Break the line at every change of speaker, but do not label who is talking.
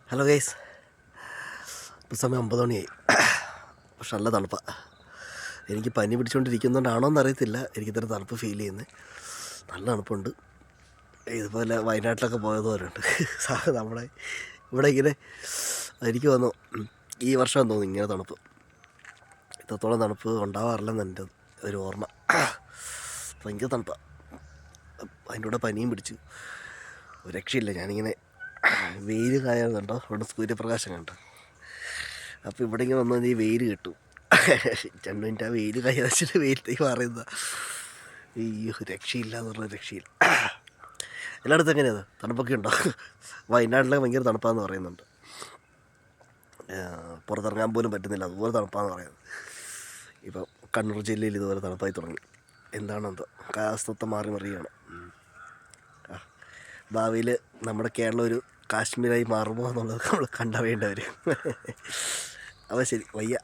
Hello guys, ഇപ്പോൾ സമയം 9 മണിയായി. പക്ഷെ നല്ല തണുപ്പാണ്. എനിക്ക് പനി പിടിച്ചുകൊണ്ടിരിക്കുന്നതുകൊണ്ടാണോ എന്നറിയത്തില്ല, എനിക്കിത്ര തണുപ്പ് ഫീൽ ചെയ്യുന്നത്. നല്ല തണുപ്പുണ്ട്. ഇതുപോലെ വയനാട്ടിലൊക്കെ പോയതുപോലുണ്ട്. നമ്മുടെ ഇവിടെ ഇങ്ങനെ എനിക്ക് തോന്നുന്നു ഈ വർഷം തോന്നുന്നു ഇങ്ങനെ തണുപ്പ്, ഇത്രത്തോളം തണുപ്പ് ഉണ്ടാവാറില്ലെന്ന് എൻ്റെ ഒരു ഓർമ്മ. ഭയങ്കര തണുപ്പാണ്. അതിൻ്റെ കൂടെ പനിയും പിടിച്ചു, ഒരു രക്ഷയില്ല. ഞാനിങ്ങനെ വെയിൽ കായുന്നുണ്ടോ, ഇവിടെ സൂര്യപ്രകാശം കണ്ടോ, അപ്പോൾ ഇവിടെ ഇങ്ങനെ വന്നാൽ ഈ വെയിൽ കിട്ടും. 2 മിനിറ്റ് ആ വെയിൽ കായ വെച്ചിട്ട് വെയിലത്തേക്ക് മാറിയതാ. ഈ രക്ഷയില്ല എന്ന് പറഞ്ഞാൽ രക്ഷയില്ല. എല്ലായിടത്തും എങ്ങനെയാണ്, തണുപ്പൊക്കെ ഉണ്ടോ? വയനാട്ടിലൊക്കെ ഭയങ്കര തണുപ്പാന്ന് പറയുന്നുണ്ട്. പുറത്തിറങ്ങാൻ പോലും പറ്റുന്നില്ല, അതുപോലെ തണുപ്പാന്ന് പറയുന്നത്. ഇപ്പം കണ്ണൂർ ജില്ലയിൽ ഇതുപോലെ തണുപ്പായി തുടങ്ങി. എന്താണെന്തോ കാലാവസ്ഥ മാറി മറിയുകയാണ്. ഭാവിയിൽ നമ്മുടെ കേരളം ഒരു കാശ്മീരായി മാറുമോ എന്നുള്ളത് നമ്മൾ കണ്ടറിയേണ്ടവർ. അപ്പോൾ ശരി, വയ്യ.